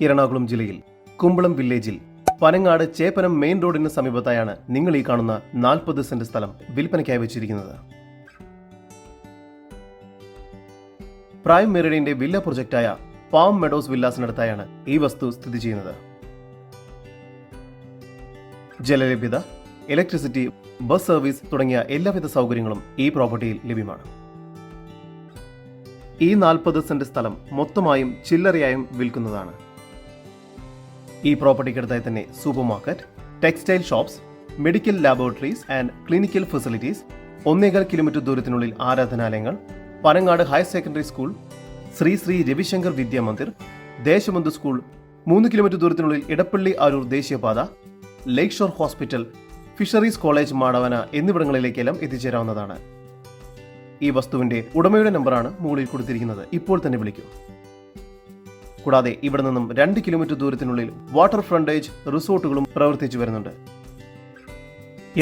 എറണാകുളം ജില്ലയിൽ കുമ്പളം വില്ലേജിൽ പനങ്ങാട് ചേപ്പനം മെയിൻ റോഡിന് സമീപത്തായാണ് നിങ്ങൾ ഈ കാണുന്ന 40 സെന്റ് സ്ഥലം വിൽപ്പനയ്ക്കായി വെച്ചിരിക്കുന്നത്. പ്രൈം മെറിഡിയന്റെ വില്ല പ്രൊജക്റ്റായ പാം മെഡോസ് വില്ലാസിനടുത്തായാണ് ഈ വസ്തു സ്ഥിതി ചെയ്യുന്നത്. ജലലഭ്യത, ഇലക്ട്രിസിറ്റി, ബസ് സർവീസ് തുടങ്ങിയ എല്ലാവിധ സൗകര്യങ്ങളും ഈ പ്രോപ്പർട്ടിയിൽ ലഭ്യമാണ്. ഈ 40 സെന്റ് സ്ഥലം മൊത്തമായും ചില്ലറയായും വിൽക്കുന്നതാണ്. ഈ പ്രോപ്പർട്ടിക്കടുത്തായി തന്നെ supermarket, textile shops, medical laboratories and clinical facilities, 1.25 kilometre ദൂരത്തിനുള്ളിൽ ആരാധനാലയങ്ങൾ, Panangad higher secondary school, Shri Ravishankar Vidyamandir, Deshabandhu school, 3 kilometre ദൂരത്തിനുള്ളിൽ ഇടപ്പള്ളി അരൂർ ദേശീയപാത, lake shore hospital, fisheries college Madavana എന്നിവിടങ്ങളിലേക്കെല്ലാം എത്തിച്ചേരാവുന്നതാണ്. ഈ വസ്തുവിന്റെ ഉടമയുടെ നമ്പറാണ് മുകളിൽ കൊടുത്തിരിക്കുന്നത്. ഇപ്പോൾ തന്നെ വിളിക്കൂ. കൂടാതെ ഇവിടെ നിന്നും 2 കിലോമീറ്റർ ദൂരത്തിനുള്ളിൽ വാട്ടർ ഫ്രണ്ടേജ് റിസോർട്ടുകളും പ്രവർത്തിച്ചു വരുന്നുണ്ട്.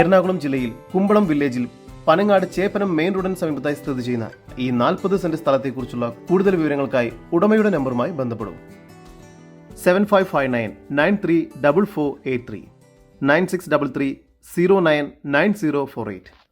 എറണാകുളം ജില്ലയിൽ കുമ്പളം വില്ലേജിൽ പനങ്ങാട് ചേപ്പനം മെയിൻ റോഡിന് സമീപത്തായി സ്ഥിതി ചെയ്യുന്ന ഈ 40 സെന്റ് സ്ഥലത്തെക്കുറിച്ചുള്ള കൂടുതൽ വിവരങ്ങൾക്കായി ഉടമയുടെ നമ്പറുമായി ബന്ധപ്പെടും. 7559934483 9633 099048.